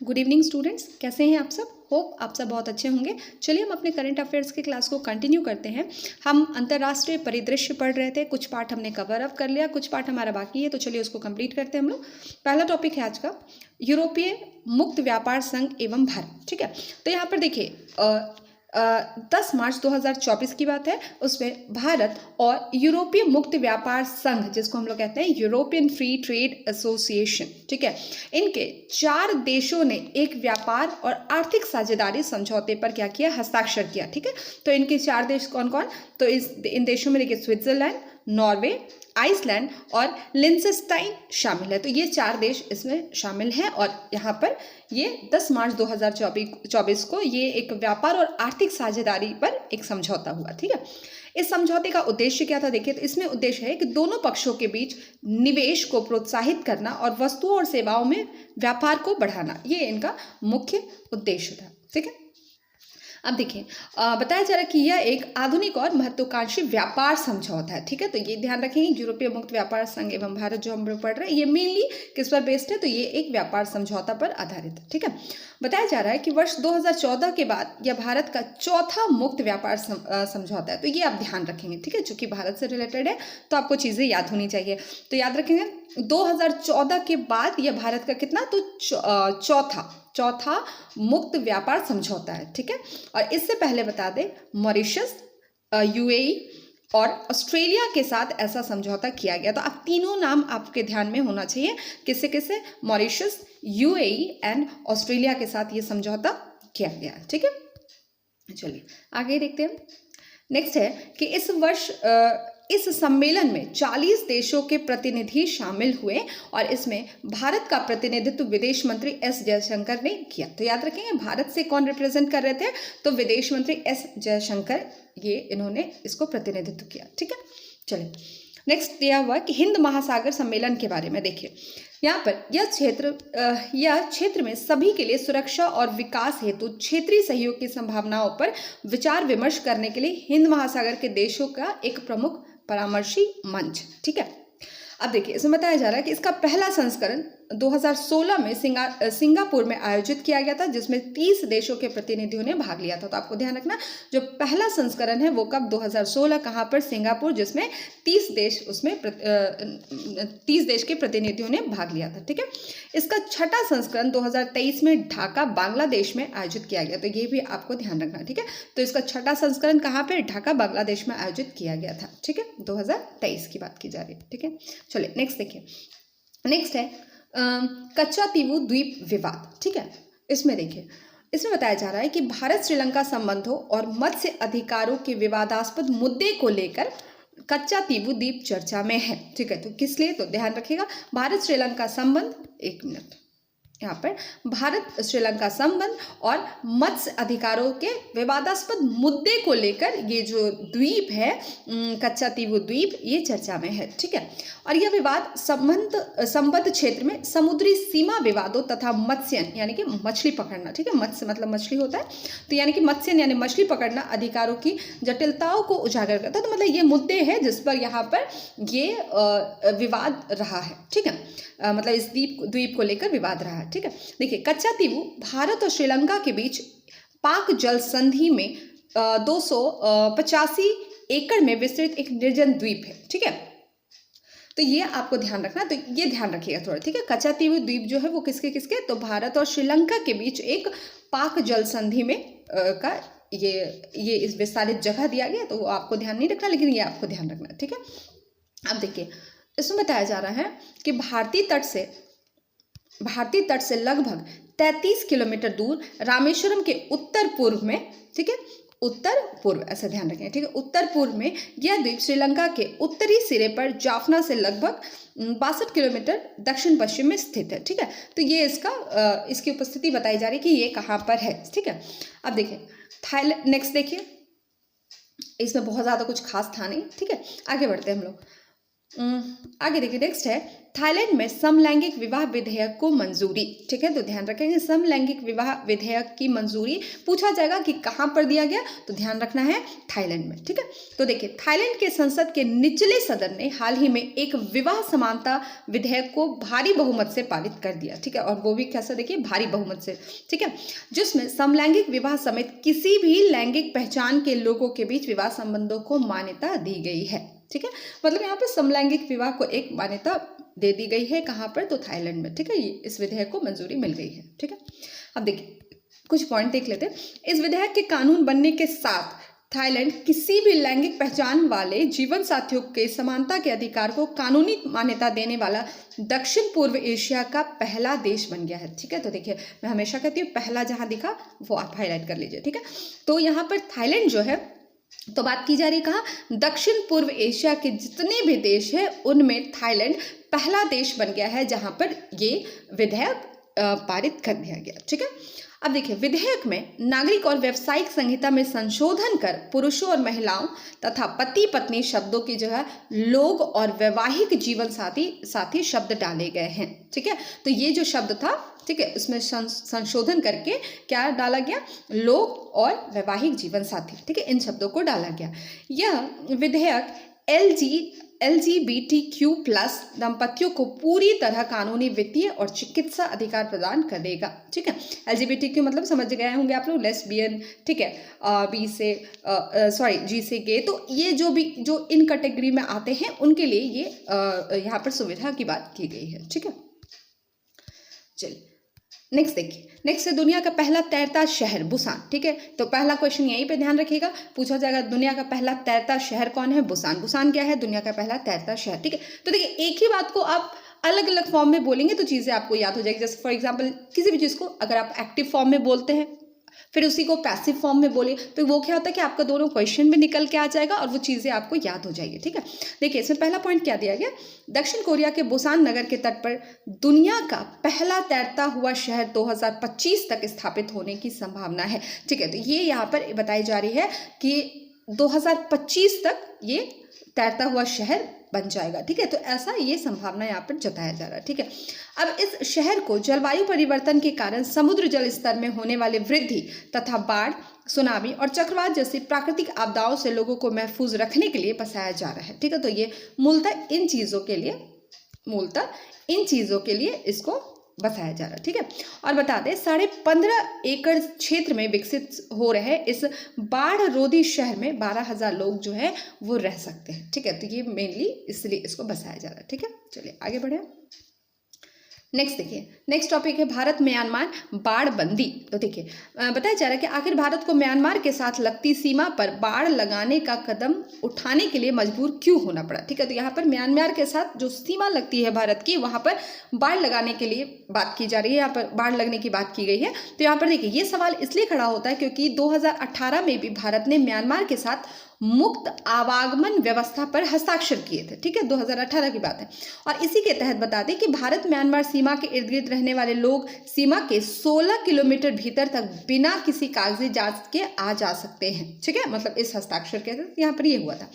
Good evening students, कैसे हैं आप सब। होप आप सब बहुत अच्छे होंगे। चलिए हम अपने करंट अफेयर्स की क्लास को कंटिन्यू करते हैं। हम अंतर्राष्ट्रीय परिदृश्य पढ़ रहे थे, कुछ पार्ट हमने कवर अप कर लिया, कुछ पार्ट हमारा बाकी है, तो चलिए उसको कंप्लीट करते हैं हम लोग। पहला टॉपिक है आज का यूरोपीय मुक्त व्यापार संघ एवं भारत। ठीक है, तो यहाँ पर देखिए 10 मार्च 2024 की बात है। उसमें भारत और यूरोपीय मुक्त व्यापार संघ, जिसको हम लोग कहते हैं यूरोपियन फ्री ट्रेड एसोसिएशन, ठीक है, इनके 4 देशों ने एक व्यापार और आर्थिक साझेदारी समझौते पर क्या किया, हस्ताक्षर किया। ठीक है, तो इनके 4 देश कौन कौन, तो इन देशों में देखिए स्विट्जरलैंड, नॉर्वे, आइसलैंड और लिंसेस्टाइन शामिल है। तो ये 4 देश इसमें शामिल हैं और यहाँ पर ये 10 मार्च 2024 को ये एक व्यापार और आर्थिक साझेदारी पर एक समझौता हुआ। ठीक है, इस समझौते का उद्देश्य क्या था, देखिए, तो इसमें उद्देश्य है कि दोनों पक्षों के बीच निवेश को प्रोत्साहित करना और वस्तुओं और सेवाओं में व्यापार को बढ़ाना, ये इनका मुख्य उद्देश्य था। ठीक है, अब देखिए बताया जा रहा है कि यह एक आधुनिक और महत्वाकांक्षी व्यापार समझौता है। ठीक है, तो ये ध्यान रखेंगे, यूरोपीय मुक्त व्यापार संघ एवं भारत जो हम लोग पढ़ रहे हैं, ये मेनली किस पर बेस्ड है, तो ये एक व्यापार समझौता पर आधारित है। ठीक है, बताया जा रहा है कि वर्ष 2014 के बाद यह भारत का चौथा मुक्त व्यापार समझौता है। तो ये आप ध्यान रखेंगे। ठीक है, चूंकि भारत से रिलेटेड है तो आपको चीजें याद होनी चाहिए, तो याद रखेंगे 2014 के बाद यह भारत का कितना, तो चौथा मुक्त व्यापार समझौता है। ठीक है, और इससे पहले बता दें मॉरिशस, यूएई और ऑस्ट्रेलिया के साथ ऐसा समझौता किया गया। तो आप तीनों नाम आपके ध्यान में होना चाहिए, किससे किससे, मॉरिशस, यूएई एंड ऑस्ट्रेलिया के साथ ये समझौता किया गया। ठीक है, चलिए आगे देखते हैं। नेक्स्ट है कि इस वर्ष इस सम्मेलन में 40 देशों के प्रतिनिधि शामिल हुए और इसमें भारत का प्रतिनिधित्व विदेश मंत्री एस जयशंकर ने किया। तो याद रखेंगे भारत से कौन रिप्रेजेंट कर रहे थे, तो विदेश मंत्री एस जयशंकर, ये इन्होंने इसको प्रतिनिधित्व किया। ठीक है, चलिए नेक्स्ट दिया हुआ कि हिंद महासागर सम्मेलन के बारे में देखिए। यहाँ पर यह क्षेत्र में सभी के लिए सुरक्षा और विकास हेतु क्षेत्रीय सहयोग की संभावनाओं पर विचार विमर्श करने के लिए हिंद महासागर के देशों का एक प्रमुख परामर्शी मंच। ठीक है, अब देखिए इसमें बताया जा रहा है कि इसका पहला संस्करण 2016 में सिंगापुर में आयोजित किया गया था, जिसमें 30 देशों के प्रतिनिधियों ने भाग लिया था। तो आपको ध्यान रखना, जो पहला संस्करण है वो कब, 2016, कहाँ पर, सिंगापुर, जिसमें 30 देश के प्रतिनिधियों ने भाग लिया था। ठीक है, इसका छठा संस्करण 2023 में ढाका, बांग्लादेश में आयोजित किया गया। तो ये भी आपको ध्यान रखना। ठीक है, तो इसका छठा संस्करण कहाँ पर, ढाका, बांग्लादेश में आयोजित किया गया था। ठीक है, 2023 की बात की जा रही है। ठीक है, चलिए नेक्स्ट देखिए। नेक्स्ट है कच्चातीवू द्वीप विवाद। ठीक है, इसमें देखिए, इसमें बताया जा रहा है कि भारत श्रीलंका संबंधों और मत्स्य अधिकारों के विवादास्पद मुद्दे को लेकर कच्चातीवू द्वीप चर्चा में है। ठीक है, तो किस लिए, तो ध्यान रखिएगा, भारत श्रीलंका संबंध, एक मिनट, यहाँ पर भारत श्रीलंका संबंध और मत्स्य अधिकारों के विवादास्पद मुद्दे को लेकर ये जो द्वीप है कच्चातीवू द्वीप, ये चर्चा में है। ठीक है, और यह विवाद संबद्ध क्षेत्र में समुद्री सीमा विवादों तथा मत्स्यन यानी कि मछली पकड़ना, ठीक है, मत्स्य मतलब मछली होता है, तो यानी कि मत्स्यन यानी मछली पकड़ना अधिकारों की जटिलताओं को उजागर करता है। तो मतलब ये मुद्दे हैं जिस पर यहाँ पर ये विवाद रहा है। ठीक है, मतलब इस द्वीप को लेकर विवाद रहा है। ठीक है, देखिए कच्चातीवू भारत और श्रीलंका के बीच पाक जल संधि में 285 एकड़ में विस्तृत एक निर्जन द्वीप है। ठीक है, तो ये आपको ध्यान रखना, तो ये ध्यान रखिएगा थोड़ा। ठीक है, कच्चातीवू द्वीप जो है वो किसके किसके, तो भारत और श्रीलंका के बीच एक पाक जल संधि में का ये इस विस्तारित जगह दिया गया, तो वो आपको ध्यान नहीं रखना, लेकिन ये आपको ध्यान रखना। ठीक है, अब देखिए इसमें बताया जा रहा है कि भारतीय तट से लगभग 33 किलोमीटर दूर रामेश्वरम के उत्तर पूर्व में, ठीक है, उत्तर पूर्व, ऐसा ध्यान रखें। ठीक है, उत्तर पूर्व में यह द्वीप श्रीलंका के उत्तरी सिरे पर जाफना से लगभग 62 किलोमीटर दक्षिण पश्चिम में स्थित है। ठीक है, तो ये इसकी उपस्थिति बताई जा रही है कि ये कहाँ पर है। ठीक है, अब देखिए थाईलैंड, नेक्स्ट देखिए, इसमें बहुत ज़्यादा कुछ खास था नहीं। ठीक है, आगे बढ़ते हैं हम लोग। आगे देखिए, नेक्स्ट है थाईलैंड में समलैंगिक विवाह विधेयक को मंजूरी। ठीक है, तो ध्यान रखेंगे समलैंगिक विवाह विधेयक की मंजूरी पूछा जाएगा कि कहाँ पर दिया गया, तो ध्यान रखना है थाईलैंड में। ठीक है, तो देखिए थाईलैंड के संसद के निचले सदन ने हाल ही में एक विवाह समानता विधेयक को भारी बहुमत से पारित कर दिया। ठीक है, और वो भी कैसे, देखिए भारी बहुमत से। ठीक है, जिसमें समलैंगिक विवाह समेत किसी भी लैंगिक पहचान के लोगों के बीच विवाह संबंधों को मान्यता दी गई है। ठीक है, मतलब यहाँ पे समलैंगिक विवाह को एक मान्यता दे दी गई है, कहाँ पर, तो थाईलैंड में। ठीक है, इस विधेयक को मंजूरी मिल गई है। ठीक है, अब देखिए कुछ पॉइंट देख लेते हैं। इस विधेयक के कानून बनने के साथ थाईलैंड किसी भी लैंगिक पहचान वाले जीवन साथियों के समानता के अधिकार को कानूनी मान्यता देने वाला दक्षिण पूर्व एशिया का पहला देश बन गया है। ठीक है, तो देखिए मैं हमेशा कहती हूँ पहला जहाँ दिखा वो आप हाईलाइट कर लीजिए। ठीक है, तो यहाँ पर थाईलैंड जो है, तो बात की जा रही, कहा दक्षिण पूर्व एशिया के जितने भी देश हैं उनमें थाईलैंड पहला देश बन गया है जहां पर ये विधेयक पारित कर दिया गया। ठीक है, अब देखिए विधेयक में नागरिक और व्यावसायिक संहिता में संशोधन कर पुरुषों और महिलाओं तथा पति पत्नी शब्दों की जगह लोग और वैवाहिक जीवन साथी शब्द डाले गए हैं। ठीक है, तो ये जो शब्द था, ठीक है, इसमें संशोधन करके क्या डाला गया, लोग और वैवाहिक जीवन साथी। ठीक है, इन शब्दों को डाला गया। यह विधेयक LGBTQ+ दंपतियों को पूरी तरह कानूनी, वित्तीय और चिकित्सा अधिकार प्रदान करेगा। ठीक है, LGBTQ मतलब समझ गए होंगे आप लोग, लेस्बियन। ठीक है, G से गे, तो ये जो इन कैटेगरी में आते हैं उनके लिए ये यहाँ पर सुविधा की बात की गई है। ठीक है, चलिए नेक्स्ट देखिए, नेक्स्ट है दुनिया का पहला तैरता शहर बुसान। ठीक है, तो पहला क्वेश्चन यहीं पे ध्यान रखिएगा, पूछा जाएगा दुनिया का पहला तैरता शहर कौन है, बुसान। बुसान क्या है, दुनिया का पहला तैरता शहर। ठीक है, तो देखिए एक ही बात को आप अलग अलग फॉर्म में बोलेंगे तो चीज़ें आपको याद हो जाएगी। जैसे फॉर एग्जाम्पल किसी भी चीज़ को अगर आप एक्टिव फॉर्म में बोलते हैं फिर उसी को पैसिव फॉर्म में बोलिए तो वो क्या होता है कि आपका दोनों क्वेश्चन में निकल के आ जाएगा और वो चीज़ें आपको याद हो जाएगी। ठीक है, देखिए इसमें पहला पॉइंट क्या दिया गया, दक्षिण कोरिया के बुसान नगर के तट पर दुनिया का पहला तैरता हुआ शहर 2025 तक स्थापित होने की संभावना है। ठीक है, तो ये यहाँ पर बताई जा रही है कि 2025 तक ये तैरता हुआ शहर बन जाएगा। ठीक है, तो ऐसा ये संभावना यहाँ पर जताया जा रहा है। ठीक है, अब इस शहर को जलवायु परिवर्तन के कारण समुद्र जल स्तर में होने वाले वृद्धि तथा बाढ़, सुनामी और चक्रवात जैसी प्राकृतिक आपदाओं से लोगों को महफूज रखने के लिए बसाया जा रहा है। ठीक है, तो ये मूलतः इन चीज़ों के लिए इसको बसाया जा रहा है। ठीक है, और बता दें 15.5 एकड़ क्षेत्र में विकसित हो रहे इस बाढ़ रोधी शहर में 12,000 लोग जो है वो रह सकते हैं। ठीक है, तो ये मेनली इसलिए इसको बसाया जा रहा है। ठीक है, चलिए आगे बढ़े। नेक्स्ट देखिए, नेक्स्ट टॉपिक है भारत म्यांमार बाढ़ बंदी। तो देखिए बताया जा रहा है कि आखिर भारत को म्यांमार के साथ लगती सीमा पर बाढ़ लगाने का कदम उठाने के लिए मजबूर क्यों होना पड़ा। ठीक है, तो यहाँ पर म्यांमार के साथ जो सीमा लगती है भारत की वहाँ पर बाढ़ लगाने के लिए बात की जा रही है, यहाँ पर बाढ़ लगने की बात की गई है। तो यहाँ पर देखिए ये सवाल इसलिए खड़ा होता है क्योंकि 2018 में भी भारत ने म्यांमार के साथ मुक्त आवागमन व्यवस्था पर हस्ताक्षर किए थे। ठीक है, 2018 की बात है, और इसी के तहत बता दें कि भारत म्यांमार सीमा के इर्द गिर्द रहने वाले लोग सीमा के 16 किलोमीटर भीतर तक बिना किसी कागजी जांच के आ जा सकते हैं। ठीक है, मतलब इस हस्ताक्षर के तहत यहाँ पर ये हुआ था,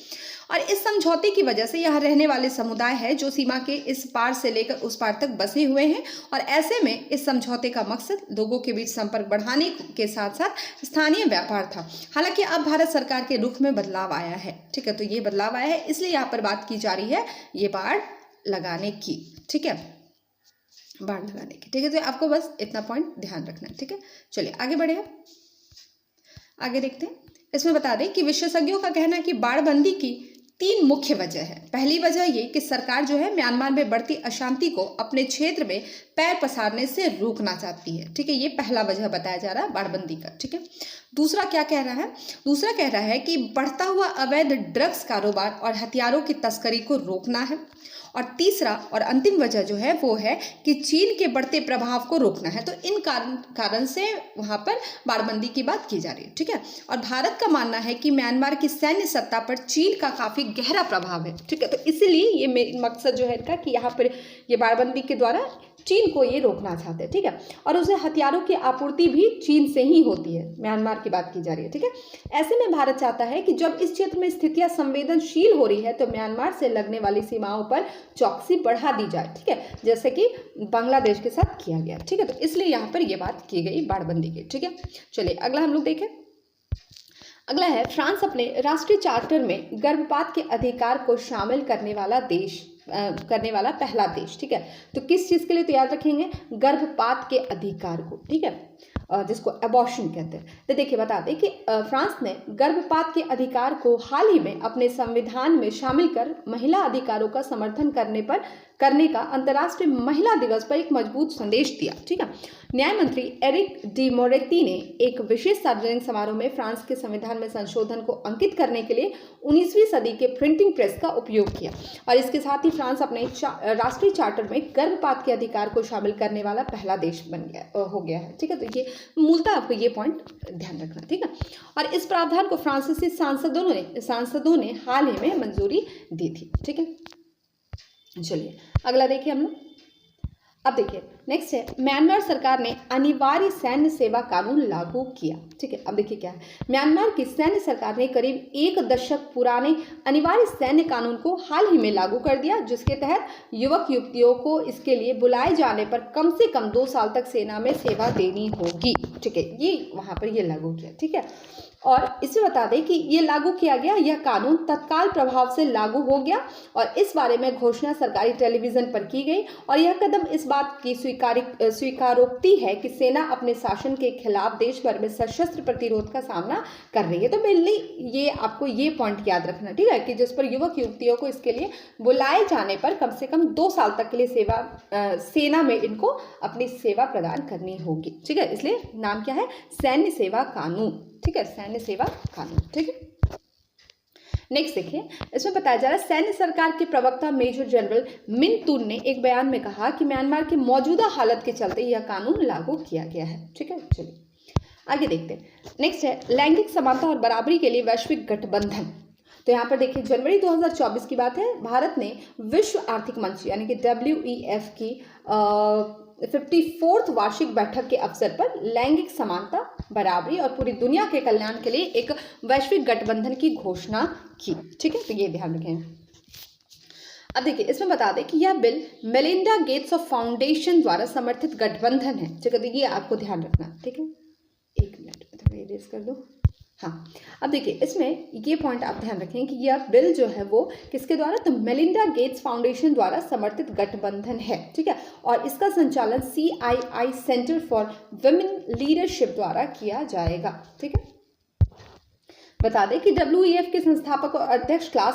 और इस समझौते की वजह से यहाँ रहने वाले समुदाय है जो सीमा के इस पार से लेकर उस पार तक बसे हुए हैं, और ऐसे में इस समझौते का मकसद लोगों के बीच संपर्क बढ़ाने के साथ साथ स्थानीय व्यापार था। हालांकि अब भारत सरकार के रुख में बदलाव आया है। ठीक है, तो ये बदलाव आया है इसलिए यहाँ पर बात की जा रही है ये बाढ़ लगाने की। ठीक है, बाढ़ लगाने की। ठीक है, तो आपको बस इतना पॉइंट ध्यान रखना है। ठीक है, चलिए आगे बढ़े, आगे देखते हैं। इसमें बता दें कि विशेषज्ञों का कहना है कि बाढ़बंदी की 3 मुख्य वजह है। पहली वजह ये कि सरकार जो है म्यांमार में बढ़ती अशांति को अपने क्षेत्र में पैर पसारने से रोकना चाहती है। ठीक है, ये पहला वजह बताया जा रहा है बाढ़बंदी का। ठीक है, दूसरा क्या कह रहा है, दूसरा कह रहा है कि बढ़ता हुआ अवैध ड्रग्स कारोबार और हथियारों की तस्करी को रोकना है, और तीसरा और अंतिम वजह जो है वो है कि चीन के बढ़ते प्रभाव को रोकना है। तो इन कारण से वहाँ पर बाढ़बंदी की बात की जा रही है। ठीक है, और भारत का मानना है कि म्यांमार की सैन्य सत्ता पर चीन का काफ़ी गहरा प्रभाव है। ठीक है, तो इसीलिए ये मेन मकसद जो है इनका कि यहाँ पर ये बाढ़बंदी के द्वारा चीन को ये रोकना चाहते हैं, ठीक है। और उसे हथियारों की आपूर्ति भी चीन से ही होती है, म्यांमार की बात की जा रही है, ठीक है। ऐसे में भारत चाहता है कि जब इस क्षेत्र में स्थितियां संवेदनशील हो रही है तो म्यांमार से लगने वाली सीमाओं पर चौकसी बढ़ा दी जाए, ठीक है, जैसे कि बांग्लादेश के साथ किया गया, ठीक है। तो इसलिए यहाँ पर यह बात की गई बाड़बंदी की, ठीक है। चलिए अगला हम लोग देखें। अगला है फ्रांस अपने राष्ट्रीय चार्टर में गर्भपात के अधिकार को शामिल करने वाला पहला देश, ठीक है। तो किस चीज के लिए तो याद रखेंगे, गर्भपात के अधिकार को, ठीक है, जिसको एबॉर्शन कहते हैं। तो देखिए बता दें कि फ्रांस ने गर्भपात के अधिकार को हाल ही में अपने संविधान में शामिल कर महिला अधिकारों का समर्थन करने का अंतर्राष्ट्रीय महिला दिवस पर एक मजबूत संदेश दिया, ठीक है। न्याय मंत्री एरिक डी मोरेती ने एक विशेष सार्वजनिक समारोह में फ्रांस के संविधान में संशोधन को अंकित करने के लिए 19वीं सदी के प्रिंटिंग प्रेस का उपयोग किया और इसके साथ ही फ्रांस अपने राष्ट्रीय चार्टर में गर्भपात के अधिकार को शामिल करने वाला पहला देश हो गया है, ठीक है। तो ये मूलतः आपको ये पॉइंट ध्यान रखना, ठीक है। और इस प्रावधान को फ्रांसीसी सांसदों ने हाल ही में मंजूरी दी थी, ठीक है। चलिए अगला देखिए हम लोग। अब देखिए नेक्स्ट है, म्यांमार सरकार ने अनिवार्य सैन्य सेवा कानून लागू किया, ठीक है। अब देखिए क्या है, म्यांमार की सैन्य सरकार ने करीब 1 दशक पुराने अनिवार्य सैन्य कानून को हाल ही में लागू कर दिया, जिसके तहत युवक युवतियों को इसके लिए बुलाए जाने पर कम से कम 2 साल तक सेना में सेवा देनी होगी, ठीक है। ये वहां पर ये लागू किया, ठीक है। और इसे बता दें कि ये लागू किया गया, यह कानून तत्काल प्रभाव से लागू हो गया और इस बारे में घोषणा सरकारी टेलीविजन पर की गई और यह कदम इस बात की स्वीकारोक्ति है कि सेना अपने शासन के खिलाफ देश भर में सशस्त्र प्रतिरोध का सामना कर रही है। तो मेनली ये आपको ये पॉइंट याद रखना, ठीक है, कि जिस पर युवक युवतियों को इसके लिए बुलाए जाने पर कम से कम 2 साल तक के लिए सेना में इनको अपनी सेवा प्रदान करनी होगी, ठीक है। इसलिए नाम क्या है, सैन्य सेवा कानून, ठीक है, सैन्य सेवा कानून, ठीक है। नेक्स्ट देखिए, इसमें बताया जा रहा है सैन्य सरकार के प्रवक्ता मेजर जनरल मिन तुन ने एक बयान में कहा कि म्यांमार की मौजूदा हालत के चलते यह कानून लागू किया गया है, ठीक है। चलिए आगे देखते हैं। नेक्स्ट है लैंगिक समानता और बराबरी के लिए वैश्विक गठबंधन। तो यहाँ पर देखिए जनवरी 2024 की बात है, भारत ने विश्व आर्थिक मंच यानी कि WEF की 54th वार्षिक बैठक के अवसर पर लैंगिक समानता, बराबरी और पूरी दुनिया के कल्याण के लिए एक वैश्विक गठबंधन की घोषणा की, ठीक है। तो ये ध्यान रखें। अब देखिए इसमें बता दें कि यह bill Melinda Gates of foundation द्वारा समर्थित गठबंधन है, ठीक है। तो ये आपको ध्यान रखना, ठीक है। एक मिनट थोड़ा इरेज कर दो। हाँ, अब देखिए इसमें ये पॉइंट आप ध्यान रखें कि यह बिल जो है वो किसके द्वारा, तो मेलिंडा गेट्स फाउंडेशन द्वारा समर्थित गठबंधन है, ठीक है। और इसका संचालन CII centre for women leadership द्वारा किया जाएगा, ठीक है। बता दें कि WEF के संस्थापक और अध्यक्ष क्लास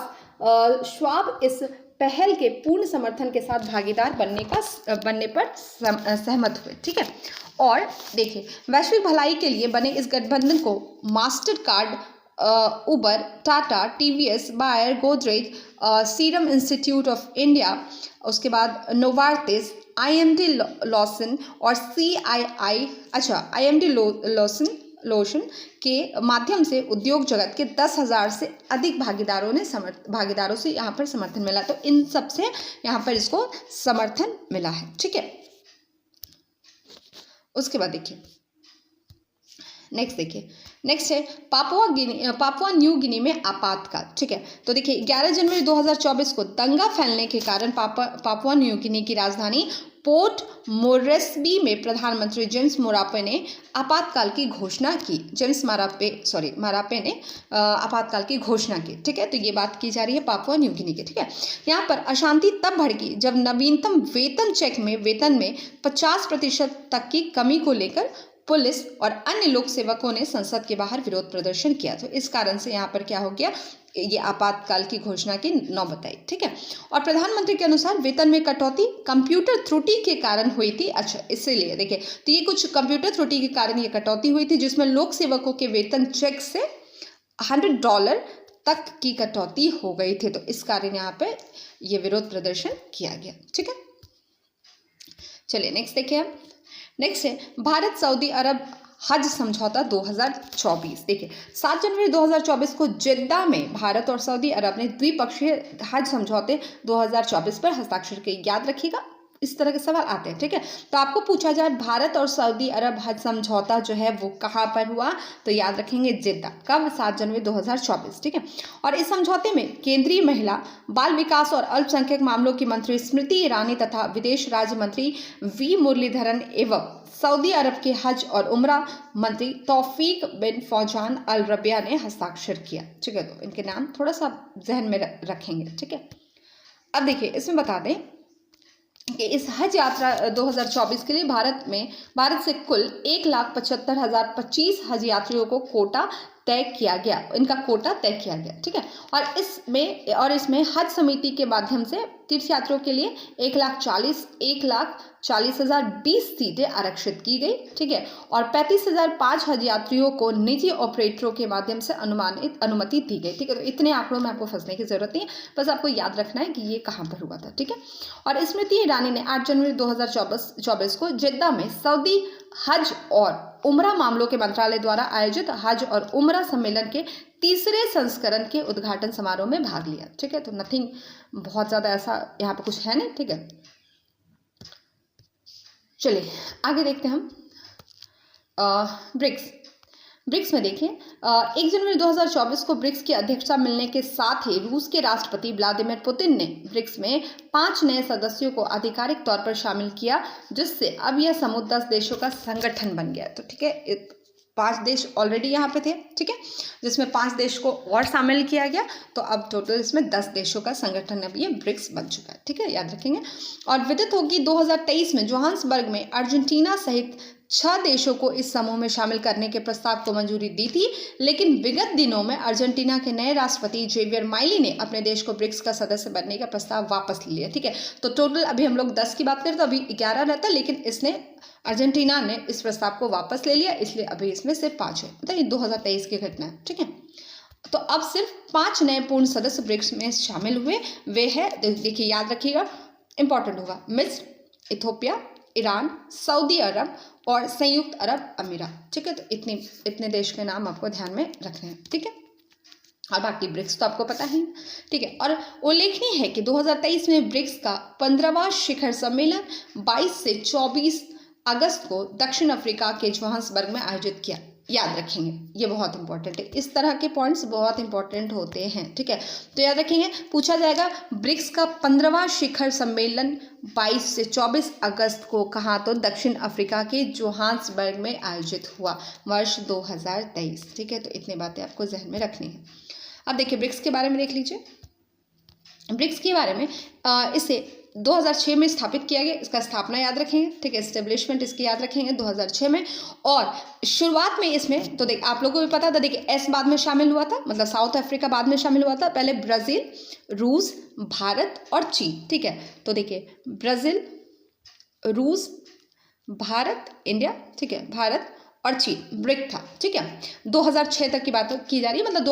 श्वाब इस पहल के पूर्ण समर्थन के साथ भागीदार बनने पर सहमत हुए, ठीक है। और देखिए वैश्विक भलाई के लिए बने इस गठबंधन को Mastercard, Uber, Tata, TVS, Bayer, Godrej, Serum Institute of India, उसके बाद नोवार्टिस, IMD लॉसन और IMD लोशन के माध्यम से उद्योग जगत के 10,000 से अधिक भागीदारों से यहाँ पर समर्थन मिला। तो इन सब से यहाँ पर इसको समर्थन मिला है, ठीक है। उसके बाद देखिए नेक्स्ट है पापुआ न्यू गिनी में आपातकाल, ठीक है। तो देखिए 11 जनवरी 2024 को दंगा फैलने के कारण पापुआ न्यू गिनी की राजधानी पोर्ट मोरेस्बी में प्रधानमंत्री जेम्स मोरापे ने आपातकाल की घोषणा की। मारापे ने आपातकाल की घोषणा की, ठीक है। तो ये बात की जा रही है पापुआ न्यू गिनी की, ठीक है। यहाँ पर अशांति तब भड़की जब नवीनतम वेतन चेक में वेतन में 50% तक की कमी को लेकर पुलिस और अन्य लोक सेवकों ने संसद के बाहर विरोध प्रदर्शन किया। तो इस कारण से यहाँ पर क्या हो गया, ये आपातकाल की घोषणा की नौबत आई, ठीक है। और प्रधानमंत्री के अनुसार वेतन में कटौती कंप्यूटर त्रुटि के कारण हुई थी। अच्छा, इसीलिए देखिए तो ये कुछ कंप्यूटर त्रुटि के कारण ये कटौती हुई थी, जिसमें लोक सेवकों के वेतन चेक से $100 तक की कटौती हो गई थी। तो इस कारण यहाँ पे ये विरोध प्रदर्शन किया गया, ठीक है। चलिए नेक्स्ट देखिए, नेक्स्ट है भारत सऊदी अरब हज समझौता 2024। देखिए 7 जनवरी 2024 को जिद्दा में भारत और सऊदी अरब ने द्विपक्षीय हज समझौते 2024 पर हस्ताक्षर किए। याद रखिएगा इस तरह के सवाल आते हैं, ठीक है। तो आपको पूछा जाए भारत और सऊदी अरब हज समझौता जो है वो कहाँ पर हुआ, तो याद रखेंगे जिद्दा। कब? 7 जनवरी 2024, ठीक है। और इस समझौते में केंद्रीय महिला, बाल विकास और अल्पसंख्यक मामलों की मंत्री स्मृति ईरानी तथा विदेश राज्य मंत्री वी मुरलीधरन एवं सऊदी अरब के हज और उम्रा मंत्री तौफीक बिन फौजान अल रबिया ने हस्ताक्षर किया, ठीक है। तो इनके नाम थोड़ा सा जहन में रखेंगे, ठीक है। अब देखिए इसमें बता दें कि इस हज यात्रा 2024 के लिए भारत से कुल 1,75,025 हज यात्रियों को कोटा तय किया गया, इनका कोटा तय किया गया, ठीक है। और इसमें हज समिति के माध्यम से तीर्थयात्रियों के लिए 1,40,020 सीटें आरक्षित की गई, ठीक है। और 35,005 हज यात्रियों को निजी ऑपरेटरों के माध्यम से अनुमति दी गई, ठीक है। तो इतने आंकड़ों में आपको फंसने की जरूरत नहीं है, बस आपको याद रखना है कि ये कहाँ पर हुआ था, ठीक है। और स्मृति ईरानी ने 8 जनवरी 2024 को जिद्दा में सऊदी हज और उम्रा मामलों के मंत्रालय द्वारा आयोजित हज और उम्रा सम्मेलन के तीसरे संस्करण के उद्घाटन समारोह में भाग लिया, ठीक है। तो नथिंग बहुत ज्यादा ऐसा यहाँ पे कुछ है नहीं, ठीक है। चलिए आगे देखते हैं हम ब्रिक्स में देखिए 1 जनवरी 2024 को ब्रिक्स की अध्यक्षता मिलने के साथ ही रूस के राष्ट्रपति व्लादिमीर पुतिन ने ब्रिक्स में 5 नए सदस्यों को आधिकारिक तौर पर शामिल किया, जिससे अब यह समूह 10 देशों का संगठन बन गया। तो ठीक है, 5 देश ऑलरेडी यहाँ पे थे, ठीक है, जिसमें 5 देश को और शामिल किया गया, तो अब टोटल इसमें 10 देशों का संगठन अब ये ब्रिक्स बन चुका है, ठीक है, याद रखेंगे। और विदित होगी 2023 में जोहान्सबर्ग में अर्जेंटीना सहित 6 देशों को इस समूह में शामिल करने के प्रस्ताव को मंजूरी दी थी, लेकिन विगत दिनों में अर्जेंटीना के नए राष्ट्रपति जेवियर माइली ने अपने देश को ब्रिक्स का सदस्य बनने का प्रस्ताव वापस ले लिया, ठीक है। तो टोटल अभी हम लोग 10 की बात करें तो अभी 11 रहता है, लेकिन इसने अर्जेंटीना ने इस प्रस्ताव को वापस ले लिया, इसलिए अभी इसमें सिर्फ 5 है, मतलब ये 2023 की घटना है, ठीक है। तो अब सिर्फ 5 नए पूर्ण सदस्य ब्रिक्स में शामिल हुए, वे है, देखिए याद रखिएगा, इंपॉर्टेंट होगा, मिस्र, इथोपिया, ईरान, सऊदी अरब और संयुक्त अरब अमीरात, ठीक है। तो इतने देश के नाम आपको ध्यान में रखने हैं, ठीक है। और बाकी ब्रिक्स तो आपको पता ही, ठीक है। और उल्लेखनीय है कि 2023 में ब्रिक्स का 15वां शिखर सम्मेलन 22 से 24 अगस्त को दक्षिण अफ्रीका के जोहान्सबर्ग में आयोजित किया, याद रखेंगे, ये बहुत इंपॉर्टेंट है, इस तरह के पॉइंट्स बहुत इंपॉर्टेंट होते हैं, ठीक है। तो याद रखेंगे, पूछा जाएगा ब्रिक्स का 15वां शिखर सम्मेलन 22 से 24 अगस्त को कहाँ, तो दक्षिण अफ्रीका के जोहान्सबर्ग में आयोजित हुआ वर्ष 2023, ठीक है। तो इतनी बातें आपको जहन में रखनी है। अब देखिए ब्रिक्स के बारे में देख लीजिए, ब्रिक्स के बारे में इसे 2006 में स्थापित किया गया, इसका स्थापना याद रखेंगे, ठीक है, एस्टेब्लिशमेंट इसकी याद रखेंगे 2006 में। और शुरुआत में इसमें तो देख आप लोगों को भी पता था, देखिए एस बाद में शामिल हुआ था, मतलब साउथ अफ्रीका बाद में शामिल हुआ था, पहले ब्राज़ील, रूस, भारत और चीन, ठीक है। तो देखिए ब्राज़ील, रूस, भारत, इंडिया, ठीक है, भारत और चीन ब्रिक था, ठीक है। 2006 तक की बात की जा रही है, मतलब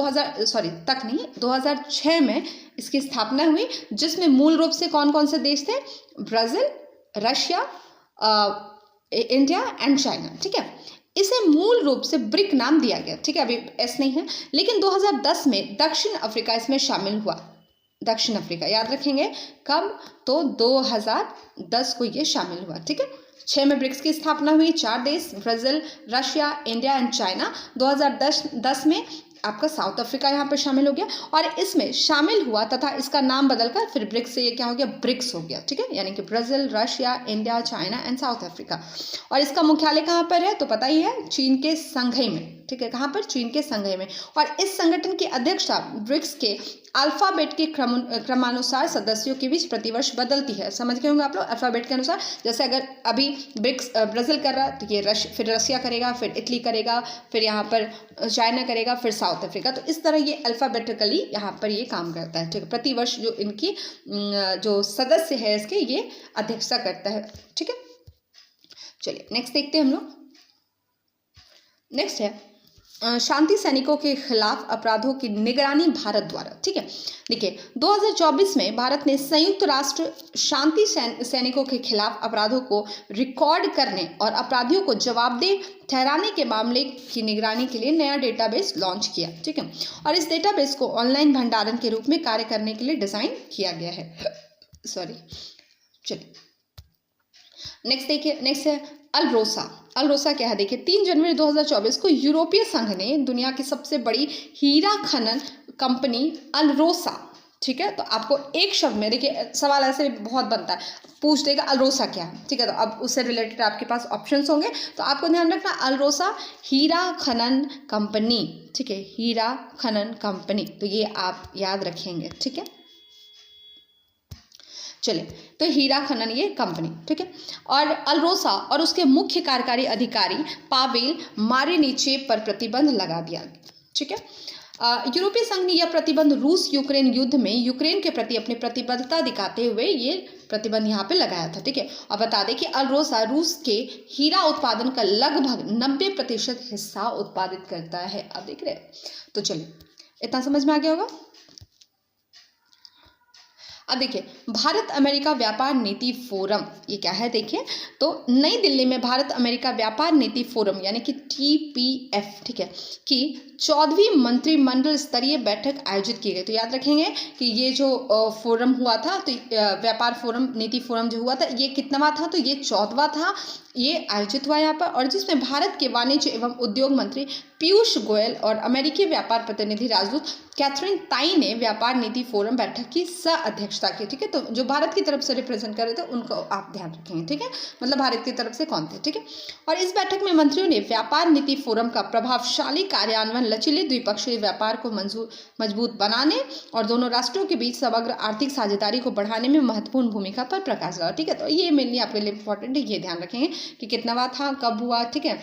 2006 में इसकी स्थापना हुई, जिसमें मूल रूप से कौन कौन से देश थे, Brazil, Russia, India and China, ठीक है। इसे मूल रूप से ब्रिक नाम दिया गया, ठीक है, अभी एस नहीं है, लेकिन 2010 में दक्षिण अफ्रीका इसमें शामिल हुआ, दक्षिण अफ्रीका याद रखेंगे, कब, तो 2010 को ये शामिल हुआ, ठीक है। 6 में ब्रिक्स की स्थापना हुई, 4 देश Brazil, Russia, India and China. 2010 में आपका साउथ अफ्रीका यहाँ पर शामिल हो गया और इसमें शामिल हुआ तथा इसका नाम बदलकर फिर ब्रिक्स से ये क्या हो गया, ब्रिक्स हो गया, ठीक है, यानी कि Brazil, Russia, India, China and south Africa. और इसका मुख्यालय कहाँ पर है, तो पता ही है, चीन के संघई में, ठीक है, कहाँ पर, चीन के संघई में। और इस संगठन की अध्यक्षता ब्रिक्स के अल्फाबेट के क्रमानुसार सदस्यों के बीच प्रतिवर्ष बदलती है, समझ गए होंगे आप लोग, अल्फाबेट के अनुसार। जैसे अगर अभी ब्रिक्स ब्राज़ील कर रहा है तो ये फिर रशिया करेगा, फिर इटली करेगा, फिर यहाँ पर चाइना करेगा, फिर साउथ अफ्रीका। तो इस तरह ये अल्फाबेटिकली यहाँ पर ये काम करता है, ठीक है। प्रतिवर्ष जो इनकी जो सदस्य है इसके ये अध्यक्षता करता है, ठीक है। चलिए नेक्स्ट देखते हैं हम लोग। नेक्स्ट है शांति सैनिकों के खिलाफ अपराधों की निगरानी भारत द्वारा, ठीक है। देखिए 2024 में भारत ने संयुक्त राष्ट्र शांति सैनिकों के खिलाफ अपराधों को रिकॉर्ड करने और अपराधियों को जवाबदेह ठहराने के मामले की निगरानी के लिए नया डेटाबेस लॉन्च किया, ठीक है। और इस डेटाबेस को ऑनलाइन भंडारण के रूप में कार्य करने के लिए डिजाइन किया गया है। चलिए नेक्स्ट देखिए, नेक्स्ट है अल्रोसा। अल्रोसा क्या है देखिए, 3 जनवरी 2024 को यूरोपीय संघ ने दुनिया की सबसे बड़ी हीरा खनन कंपनी अल्रोसा, ठीक है, तो आपको एक शब्द में देखिए, सवाल ऐसे बहुत बनता है, पूछ देगा अल्रोसा क्या है, ठीक है, तो अब उससे रिलेटेड आपके पास ऑप्शंस होंगे, तो आपको ध्यान रखना अल्रोसा हीरा खनन कंपनी, ठीक है, हीरा खनन कंपनी, तो ये आप याद रखेंगे, ठीक है। चलिए, तो हीरा खनन ये कंपनी, ठीक है, और अल्रोसा और उसके मुख्य कार्यकारी अधिकारी पावेल मारिनिचेव पर प्रतिबंध लगा दिया, ठीक है। यूरोपीय संघ ने यह प्रतिबंध रूस यूक्रेन युद्ध में यूक्रेन के प्रति अपनी प्रतिबद्धता दिखाते हुए ये प्रतिबंध यहाँ पे लगाया था, ठीक है। और बता दें कि अल्रोसा रूस के हीरा उत्पादन का लगभग 90% हिस्सा उत्पादित करता है। अब देख रहे हैं, तो चलिए इतना समझ में आ गया होगा। अब देखिए, भारत अमेरिका व्यापार नीति फोरम, ये क्या है देखिए, तो नई दिल्ली में भारत अमेरिका व्यापार नीति फोरम यानी कि TPF, ठीक है, कि 14वीं मंत्रिमंडल स्तरीय बैठक आयोजित की गई। तो याद रखेंगे कि ये जो फोरम हुआ था, तो व्यापार फोरम नीति फोरम जो हुआ था, ये कितनावा था, तो ये 14वां था, ये आयोजित हुआ यहाँ पर, और जिसमें भारत के वाणिज्य एवं उद्योग मंत्री पीयूष गोयल और अमेरिकी व्यापार प्रतिनिधि राजदूत कैथरीन ताई ने व्यापार नीति फोरम बैठक की सह अध्यक्षता की, ठीक है। तो जो भारत की तरफ से रिप्रेजेंट कर रहे थे उनको आप ध्यान रखेंगे, ठीक है, मतलब भारत की तरफ से कौन थे, ठीक है। और इस बैठक में मंत्रियों ने व्यापार नीति फोरम का प्रभावशाली कार्यान्वयन, लचीले द्विपक्षीय व्यापार को मजबूत बनाने और दोनों राष्ट्रों के बीच समग्र आर्थिक साझेदारी को बढ़ाने में महत्वपूर्ण भूमिका पर प्रकाश डाला, ठीक है। तो ये मेनली आपके लिए इंपॉर्टेंट है, ये ध्यान रखेंगे कि कितनावा था, कब हुआ, ठीक है,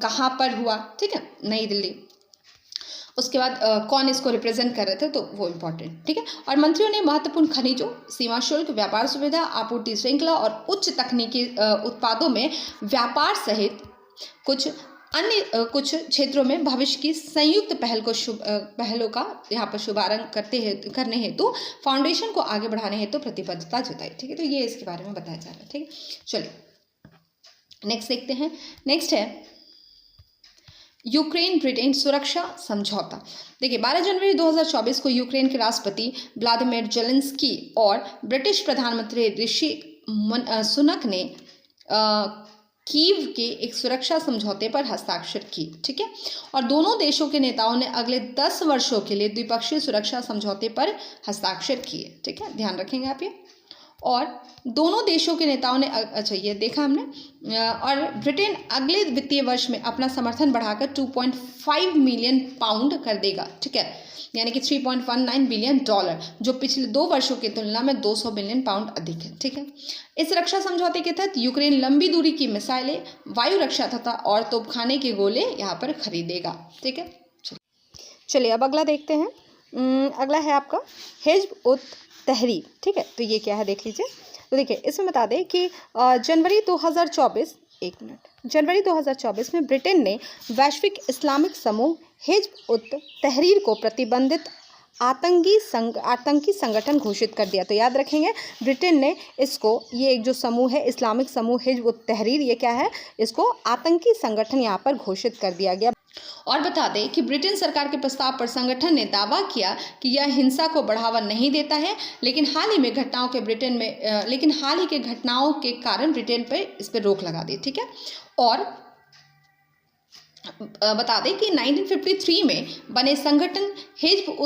कहाँ पर हुआ, ठीक है, नई दिल्ली। उसके बाद कौन इसको रिप्रेजेंट कर रहे थे, तो वो इम्पोर्टेंट, ठीक है। और मंत्रियों ने महत्वपूर्ण खनिजों, सीमा शुल्क, व्यापार सुविधा, आपूर्ति श्रृंखला और उच्च तकनीकी उत्पादों में व्यापार सहित कुछ क्षेत्रों में भविष्य की संयुक्त पहलों का यहाँ पर शुभारंभ करने हेतु फाउंडेशन को आगे बढ़ाने हेतु प्रतिबद्धता जताई, ठीक है। तो ये इसके बारे में बताया जा रहा है, ठीक है। चलिए नेक्स्ट देखते हैं। नेक्स्ट है यूक्रेन ब्रिटेन सुरक्षा समझौता। देखिए, 12 जनवरी 2024 को यूक्रेन के राष्ट्रपति व्लादिमीर जेलेंस्की और ब्रिटिश प्रधानमंत्री ऋषि सुनक ने कीव के एक सुरक्षा समझौते पर हस्ताक्षर किए, ठीक है। और दोनों देशों के नेताओं ने अगले 10 वर्षों के लिए द्विपक्षीय सुरक्षा समझौते पर हस्ताक्षर किए, ठीक है, ध्यान रखेंगे आप ये। और दोनों देशों के नेताओं ने, अच्छा ये देखा हमने, और ब्रिटेन अगले वित्तीय वर्ष में अपना समर्थन बढ़ाकर 2.5 मिलियन पाउंड कर देगा, ठीक है, यानी कि $3.19 बिलियन, जो पिछले 2 वर्षों की तुलना में 200 मिलियन पाउंड अधिक है, ठीक है। इस रक्षा समझौते के तहत यूक्रेन लंबी दूरी की मिसाइलें, वायु रक्षा तथा और तोपखाने के गोले यहाँ पर खरीदेगा, ठीक है। चलिए अब अगला देखते हैं। अगला है आपका हिज़्ब उत तहरीर, ठीक है, तो ये क्या है देख लीजिए। तो देखिए, इसमें बता दें कि जनवरी 2024 में ब्रिटेन ने वैश्विक इस्लामिक समूह हिज़्ब उत तहरीर को प्रतिबंधित आतंकी संगठन घोषित कर दिया। तो याद रखेंगे, ब्रिटेन ने इसको, ये एक जो समूह है इस्लामिक समूह हिज़्ब उत तहरीर, ये क्या है, इसको आतंकी संगठन यहाँ पर घोषित कर दिया गया। और बता दें कि ब्रिटेन सरकार के प्रस्ताव पर संगठन ने दावा किया कि यह हिंसा को बढ़ावा नहीं देता है, लेकिन हाल ही के घटनाओं के कारण ब्रिटेन पर इस पर रोक लगा दी, ठीक है। और बता दें कि 1953 में बने संगठन हिज़्ब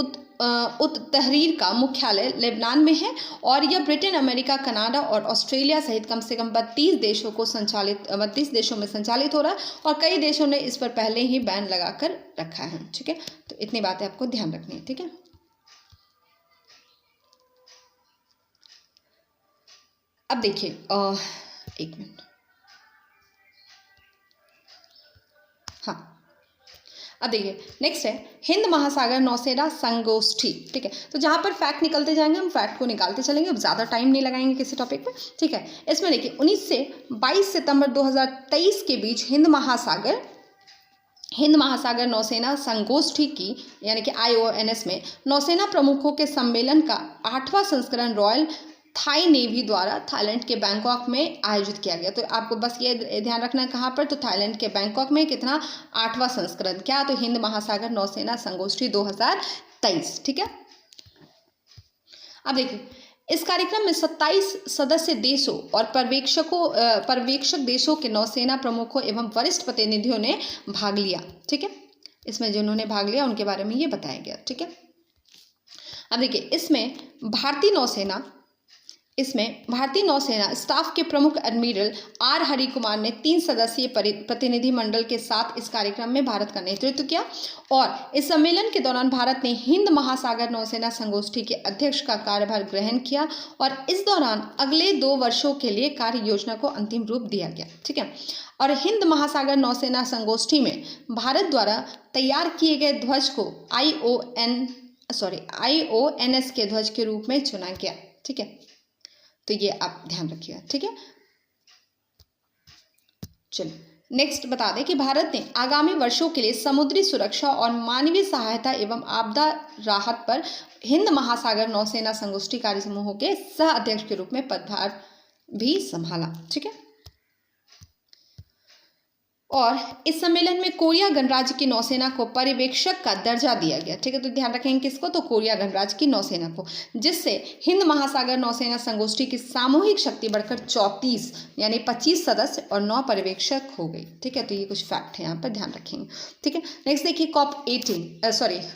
उत तहरीर का मुख्यालय लेबनान में है, और यह ब्रिटेन, अमेरिका, कनाडा और ऑस्ट्रेलिया सहित कम से कम 32 देशों में संचालित हो रहा है, और कई देशों ने इस पर पहले ही बैन लगाकर रखा है, ठीक है। तो इतनी बातें आपको ध्यान रखनी है, ठीक है। अब देखिए, एक मिनट, हाँ, अब देखिए नेक्स्ट है हिंद महासागर नौसेना संगोष्ठी, ठीक है। तो जहाँ पर फैक्ट निकलते जाएंगे, हम फैक्ट को निकालते चलेंगे, अब ज़्यादा टाइम नहीं लगाएंगे किसी टॉपिक पे, ठीक है। इसमें देखिए 19 से 22 सितंबर 2023 के बीच हिंद महासागर नौसेना संगोष्ठी की, यानी कि IONS में नौसेना प्रमुखों के सम्मेलन का 8वां संस्करण रॉयल थाई नेवी द्वारा थाईलैंड के बैंकॉक में आयोजित किया गया। तो आपको बस ये ध्यान रखना है कहाँ पर, तो थाईलैंड के बैंकॉक में, कितना, 8वां संस्करण, क्या, तो हिंद महासागर नौसेना संगोष्ठी 2023, ठीक है। अब देखिए, इस कार्यक्रम में 27 सदस्य देशों और पर्यवेक्षक देशों के नौसेना प्रमुखों एवं वरिष्ठ प्रतिनिधियों ने भाग लिया। ठीक है, इसमें जिन्होंने भाग लिया उनके बारे में ये बताया गया। ठीक है, अब देखिए इसमें भारतीय नौसेना स्टाफ के प्रमुख एडमिरल आर हरि कुमार ने 3 सदस्यीय प्रतिनिधिमंडल के साथ इस कार्यक्रम में भारत का नेतृत्व किया और इस सम्मेलन के दौरान भारत ने हिंद महासागर नौसेना संगोष्ठी के अध्यक्ष का कार्यभार ग्रहण किया और इस दौरान अगले 2 वर्षों के लिए कार्य योजना को अंतिम रूप दिया गया। ठीक है, और हिंद महासागर नौसेना संगोष्ठी में भारत द्वारा तैयार किए गए ध्वज को IONS के ध्वज के रूप में चुना गया। ठीक है, तो ये आप ध्यान रखिएगा। ठीक है, चलिए नेक्स्ट बता दें कि भारत ने आगामी वर्षों के लिए समुद्री सुरक्षा और मानवीय सहायता एवं आपदा राहत पर हिंद महासागर नौसेना संगोष्ठी कार्य समूहों के सह अध्यक्ष के रूप में पदभार भी संभाला। ठीक है, और इस सम्मेलन में कोरिया गणराज्य की नौसेना को पर्यवेक्षक का दर्जा दिया गया। ठीक है, तो ध्यान रखेंगे किसको, तो कोरिया गणराज्य की नौसेना को, जिससे हिंद महासागर नौसेना संगोष्ठी की सामूहिक शक्ति बढ़कर 34 यानी 25 सदस्य और 9 पर्यवेक्षक हो गई। ठीक है, तो ये कुछ फैक्ट है यहाँ पर ध्यान रखेंगे। ठीक है, नेक्स्ट देखिए COP 28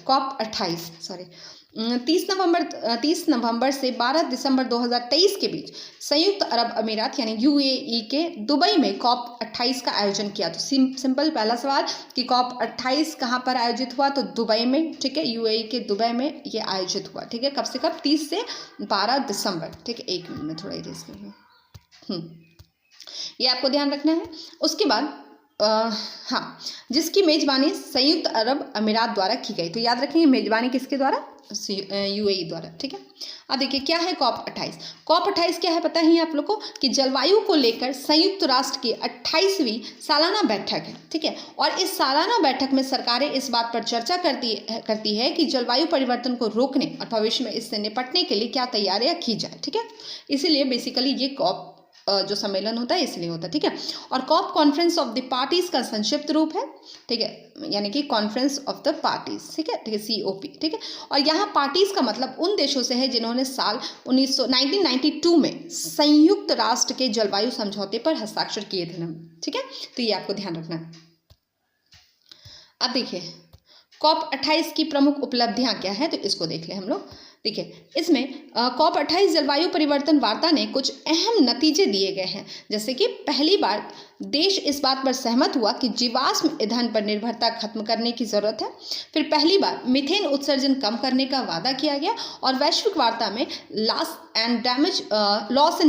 30 नवंबर से 12 दिसंबर 2023 के बीच संयुक्त अरब अमीरात यानी UAE के दुबई में COP 28 का आयोजन किया। तो सिंपल पहला सवाल कि COP 28 कहाँ पर आयोजित हुआ, तो दुबई में। ठीक है, UAE के दुबई में ये आयोजित हुआ। ठीक है, कब से कब, 30 से 12 दिसंबर। ठीक है, 1 मिनट में थोड़ा इरेज करिए, ये आपको ध्यान रखना है। उसके बाद हाँ, जिसकी मेजबानी संयुक्त अरब अमीरात द्वारा की गई। तो याद रखेंगे मेजबानी किसके द्वारा, UAE द्वारा। ठीक है, अब देखिए क्या है COP 28 क्या है पता ही आप लोग को कि जलवायु को लेकर संयुक्त राष्ट्र की 28वीं सालाना बैठक है। ठीक है, और इस सालाना बैठक में सरकारें इस बात पर चर्चा करती है कि जलवायु परिवर्तन को रोकने और भविष्य में इससे निपटने के लिए क्या तैयारियां की जाए। ठीक है, इसीलिए बेसिकली ये COP जो सम्मेलन होता है इसलिए होता है। ठीक है, और COP conference of the parties का संक्षिप्त रूप है। ठीक है, यानी कि कॉन्फ्रेंस ऑफ द पार्टीज। ठीक है, COP। ठीक है, और यहाँ पार्टीज का मतलब उन देशों से है जिन्होंने साल 1992 में संयुक्त राष्ट्र के जलवायु समझौते पर हस्ताक्षर किए थे ना। ठीक है, तो ये आपको ध्यान रखना है। अब देखिए COP 28 की प्रमुख उपलब्धियां क्या है, तो इसको देख ले हम लोग। देखिए इसमें COP 28 जलवायु परिवर्तन वार्ता ने कुछ अहम नतीजे दिए गए हैं, जैसे कि पहली बार देश इस बात पर सहमत हुआ कि जीवाश्म ईंधन पर निर्भरता खत्म करने की जरूरत है। फिर पहली बार मीथेन उत्सर्जन कम करने का वादा किया गया और वैश्विक वार्ता में लॉस एंड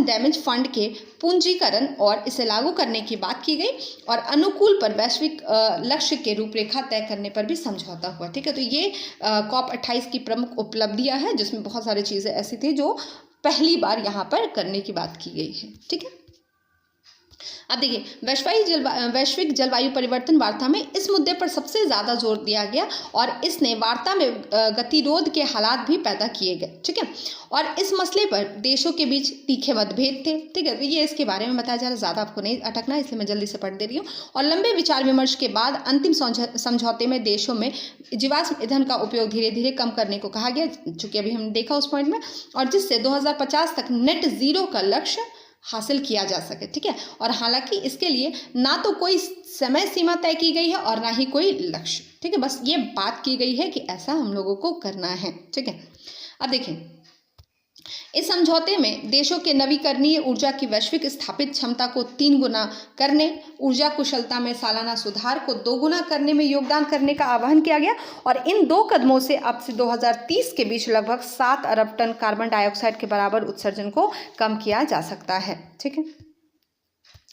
डैमेज फंड के पूंजीकरण और इसे लागू करने की बात की गई और अनुकूल पर वैश्विक लक्ष्य के रूपरेखा तय करने पर भी समझौता हुआ। ठीक है, तो ये COP 28 की प्रमुख उपलब्धियां हैं, जिसमें बहुत सारी चीज़ें ऐसी थी जो पहली बार यहाँ पर करने की बात की गई है। ठीक है, अब देखिए वैश्विक जलवायु परिवर्तन वार्ता में इस मुद्दे पर सबसे ज़्यादा जोर दिया गया और इसने वार्ता में गतिरोध के हालात भी पैदा किए गए। ठीक है, और इस मसले पर देशों के बीच तीखे मतभेद थे। ठीक है, तो ये इसके बारे में बताया जा रहा है, ज़्यादा आपको नहीं अटकना है इसलिए मैं जल्दी से पढ़ दे रही हूँ। और लंबे विचार विमर्श के बाद अंतिम समझौते में देशों में जीवाश्म ईंधन का उपयोग धीरे धीरे कम करने को कहा गया, चूँकि अभी हमने देखा उस पॉइंट में, और जिससे 2050 तक नेट ज़ीरो का लक्ष्य हासिल किया जा सके। ठीक है, और हालांकि इसके लिए ना तो कोई समय सीमा तय की गई है और ना ही कोई लक्ष्य। ठीक है, बस ये बात की गई है कि ऐसा हम लोगों को करना है। ठीक है, अब देखिए इस समझौते में देशों के नवीकरणीय ऊर्जा की वैश्विक स्थापित क्षमता को 3 गुना करने, ऊर्जा कुशलता में सालाना सुधार को 2 गुना करने में योगदान करने का आह्वान किया गया और इन 2 कदमों से अब से 2030 के बीच लगभग 7 अरब टन कार्बन डाइऑक्साइड के बराबर उत्सर्जन को कम किया जा सकता है। ठीक है,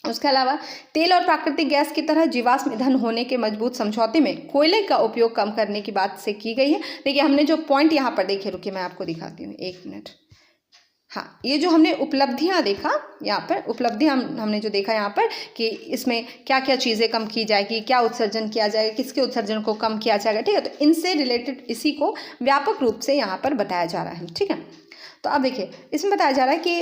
उसके अलावा तेल और प्राकृतिक गैस की तरह जीवाश्म ईंधन होने के मजबूत समझौते में कोयले का उपयोग कम करने की बात से की गई है। देखिए हमने जो पॉइंट यहाँ पर देखे, रुकिए मैं आपको दिखाती हूँ 1 मिनट। हाँ, ये जो हमने उपलब्धियाँ देखा यहाँ पर, उपलब्धियाँ हमने जो देखा यहाँ पर कि इसमें क्या क्या चीज़ें कम की जाएगी, क्या उत्सर्जन किया जाएगा, किसके उत्सर्जन को कम किया जाएगा। ठीक है, तो इनसे रिलेटेड इसी को व्यापक रूप से यहाँ पर बताया जा रहा है। ठीक है, तो अब देखिए इसमें बताया जा रहा है कि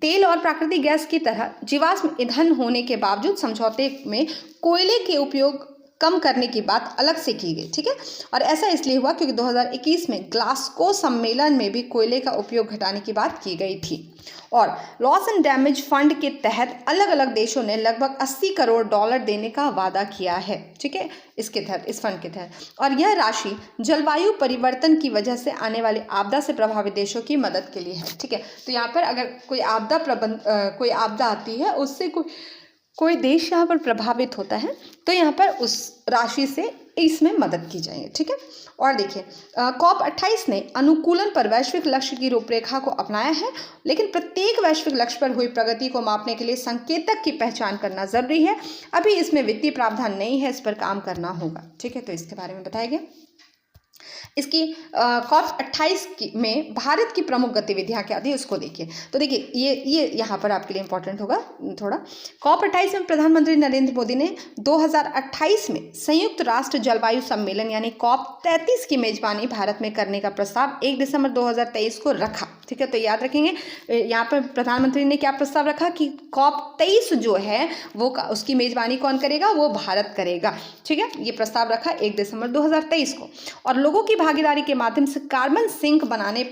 तेल और प्राकृतिक गैस की तरह जीवाश्म ईंधन होने के बावजूद समझौते में कोयले के उपयोग कम करने की बात अलग से की गई, ठीक है। और ऐसा इसलिए हुआ क्योंकि 2021 में ग्लासगो सम्मेलन में भी कोयले का उपयोग घटाने की बात की गई थी। और लॉस एंड डैमेज फंड के तहत अलग अलग देशों ने लगभग 80 करोड़ डॉलर देने का वादा किया है, ठीक है, इसके तहत, इस फंड के तहत। और यह राशि जलवायु परिवर्तन की वजह से आने वाली आपदा से प्रभावित देशों की मदद के लिए है, ठीक है। तो यहाँ पर अगर कोई आपदा आती है, उससे कोई देश यहाँ पर प्रभावित होता है, तो यहाँ पर उस राशि से इसमें मदद की जाएगी, ठीक है। और देखिए, COP28 ने अनुकूलन पर वैश्विक लक्ष्य की रूपरेखा को अपनाया है, लेकिन प्रत्येक वैश्विक लक्ष्य पर हुई प्रगति को मापने के लिए संकेतक की पहचान करना जरूरी है। अभी इसमें वित्तीय प्रावधान नहीं है, इस पर काम करना होगा, ठीक है। तो इसके बारे में बताया गया। इसकी COP28 में भारत की प्रमुख गतिविधियां क्या थी, उसको देखिए। तो देखिए, ये यहाँ पर आपके लिए इंपॉर्टेंट होगा थोड़ा। COP28 में प्रधानमंत्री नरेंद्र मोदी ने 2028 में संयुक्त राष्ट्र जलवायु सम्मेलन यानी COP33 की मेजबानी भारत में करने का प्रस्ताव 1 दिसंबर 2023 को रखा, ठीक है। तो याद रखेंगे, यहाँ पर प्रधानमंत्री ने क्या प्रस्ताव रखा कि COP23 जो है वो उसकी मेजबानी कौन करेगा, वो भारत करेगा, ठीक है। ये प्रस्ताव रखा 1 दिसंबर 2023 को। और लोगों की भागीदारी के माध्यम से कार्बन सिंक बनाने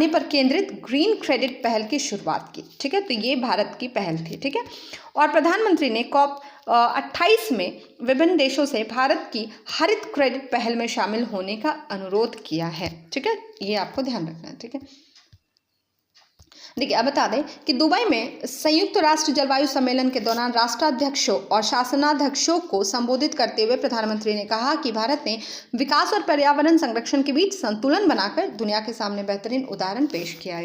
पर केंद्रित ग्रीन क्रेडिट पहल की शुरुआत की, ठीक है। तो ये भारत की पहल थी, ठीक है। और प्रधानमंत्री ने COP28 में विभिन्न देशों से भारत की हरित क्रेडिट पहल में शामिल होने का अनुरोध किया है, ठीक है। ये आपको ध्यान रखना है, ठीक है। देखिए, अब बता दें कि दुबई में संयुक्त राष्ट्र जलवायु सम्मेलन के दौरान राष्ट्राध्यक्षों और शासनाध्यक्षों को संबोधित करते हुए प्रधानमंत्री ने कहा कि भारत ने विकास और पर्यावरण संरक्षण के बीच संतुलन बनाकर दुनिया के सामने बेहतरीन उदाहरण पेश किया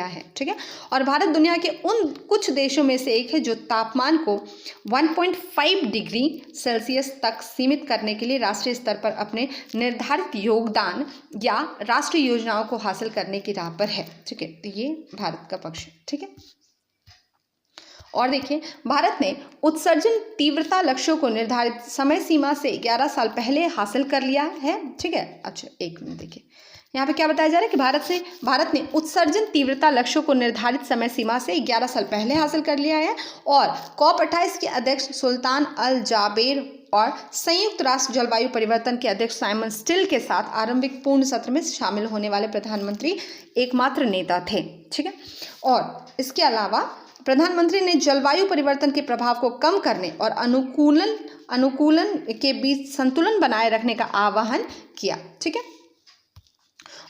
है, ठीक है। और भारत दुनिया के उन कुछ देशों में से एक है जो तापमान को 1.5 डिग्री सेल्सियस तक सीमित करने के लिए राष्ट्रीय स्तर पर अपने निर्धारित योगदान या राष्ट्रीय योजनाओं को हासिल करने की राह पर है, ठीक है। तो ये भारत का पक्ष, ठीक है। और देखिए, भारत ने उत्सर्जन तीव्रता लक्ष्यों को निर्धारित समय सीमा से 11 साल पहले हासिल कर लिया है, ठीक है। अच्छा, एक मिनट, देखिए यहाँ पे क्या बताया जा रहा है कि भारत ने उत्सर्जन तीव्रता लक्ष्यों को निर्धारित समय सीमा से 11 साल पहले हासिल कर लिया है। और COP28 के अध्यक्ष सुल्तान अल जाबेर और संयुक्त राष्ट्र जलवायु परिवर्तन के अध्यक्ष साइमन स्टिल के साथ आरंभिक पूर्ण सत्र में शामिल होने वाले प्रधानमंत्री एकमात्र नेता थे, ठीक है। और इसके अलावा प्रधानमंत्री ने जलवायु परिवर्तन के प्रभाव को कम करने और अनुकूलन के बीच संतुलन बनाए रखने का आह्वान किया, ठीक है।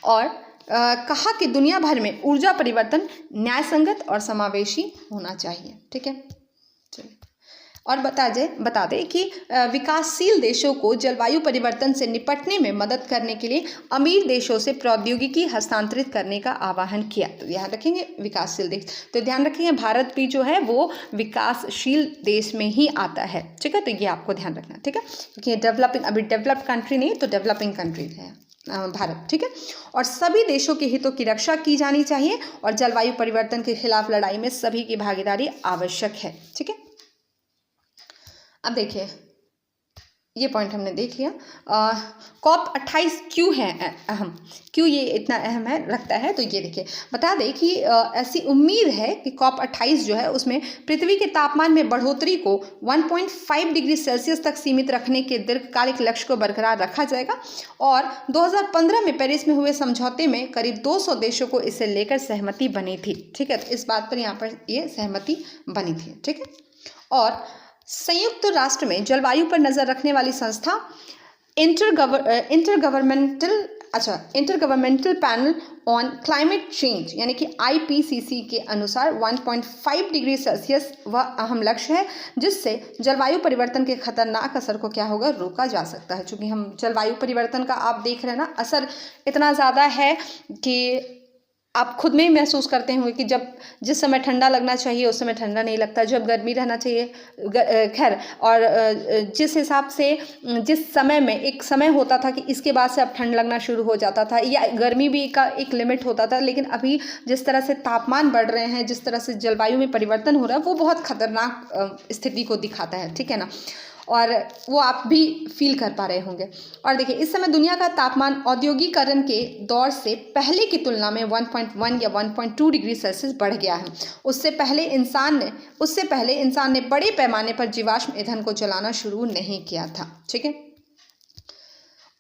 और कहा कि दुनिया भर में ऊर्जा परिवर्तन न्यायसंगत और समावेशी होना चाहिए, ठीक है। चलिए, और बता दें कि विकासशील देशों को जलवायु परिवर्तन से निपटने में मदद करने के लिए अमीर देशों से प्रौद्योगिकी हस्तांतरित करने का आह्वान किया। तो ध्यान रखेंगे विकासशील देश, तो ध्यान रखेंगे भारत भी जो है वो विकासशील देश में ही आता है, ठीक है। तो ये आपको ध्यान रखना, ठीक है, क्योंकि अभी डेवलप्ड कंट्री नहीं तो डेवलपिंग कंट्री है भारत, ठीक है। और सभी देशों के हितों की रक्षा की जानी चाहिए और जलवायु परिवर्तन के खिलाफ लड़ाई में सभी की भागीदारी आवश्यक है, ठीक है। अब देखिए, ये पॉइंट हमने देख लिया। COP28 क्यों है अहम, क्यों ये इतना अहम है लगता है, तो ये देखिए, बता दें कि ऐसी उम्मीद है कि COP28 जो है उसमें पृथ्वी के तापमान में बढ़ोतरी को 1.5 डिग्री सेल्सियस तक सीमित रखने के दीर्घकालिक लक्ष्य को बरकरार रखा जाएगा। और 2015 में पेरिस में हुए समझौते में करीब 200 देशों को इसे लेकर सहमति बनी थी, ठीक है। तो इस बात पर यहाँ पर ये सहमति बनी थी, ठीक है। और संयुक्त राष्ट्र में जलवायु पर नजर रखने वाली संस्था intergovernmental panel on climate change यानी कि IPCC के अनुसार 1.5 डिग्री सेल्सियस वह अहम लक्ष्य है जिससे जलवायु परिवर्तन के खतरनाक असर को क्या होगा, रोका जा सकता है। चूँकि हम जलवायु परिवर्तन का आप देख रहे हैं ना, असर इतना ज़्यादा है कि आप खुद में ही महसूस करते होंगे कि जिस समय ठंडा लगना चाहिए उस समय ठंडा नहीं लगता, जब गर्मी रहना चाहिए खैर, और जिस हिसाब से जिस समय में एक समय होता था कि इसके बाद से अब ठंड लगना शुरू हो जाता था या गर्मी भी का एक लिमिट होता था, लेकिन अभी जिस तरह से तापमान बढ़ रहे हैं, जिस तरह से जलवायु में परिवर्तन हो रहा है, वो बहुत खतरनाक स्थिति को दिखाता है, ठीक है ना। और वो आप भी फील कर पा रहे होंगे। और देखिए इस समय दुनिया का तापमान औद्योगिकरण के दौर से पहले की तुलना में 1.1 या 1.2 डिग्री सेल्सियस बढ़ गया है। उससे पहले इंसान ने बड़े पैमाने पर जीवाश्म ईंधन को जलाना शुरू नहीं किया था। ठीक है।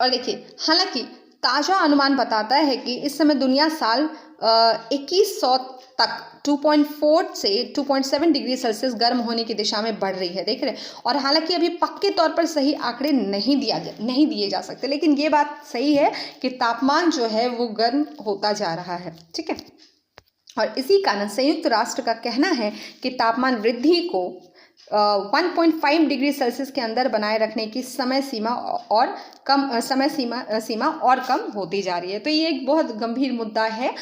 और देखिए हालांकि ताज़ा अनुमान बताता है कि इस समय दुनिया साल 2100 तक 2.4 से 2.7 डिग्री सेल्सियस गर्म होने की दिशा में बढ़ रही है। देख रहे हैं। और हालांकि अभी पक्के तौर पर सही आंकड़े नहीं दिए जा सकते, लेकिन ये बात सही है कि तापमान जो है वो गर्म होता जा रहा है। ठीक है। और इसी कारण संयुक्त राष्ट्र का कहना है कि तापमान वृद्धि को 1.5 डिग्री सेल्सियस के अंदर बनाए रखने की समय सीमा और कम होती जा रही है। तो ये एक बहुत गंभीर मुद्दा है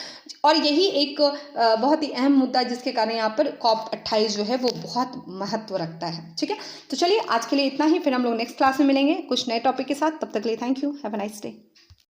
और यही एक बहुत ही अहम मुद्दा जिसके कारण यहाँ पर COP28 जो है वो बहुत महत्व रखता है। ठीक है। तो चलिए आज के लिए इतना ही, फिर हम लोग नेक्स्ट क्लास में मिलेंगे कुछ नए टॉपिक के साथ। तब तक के लिए thank you, have a nice day.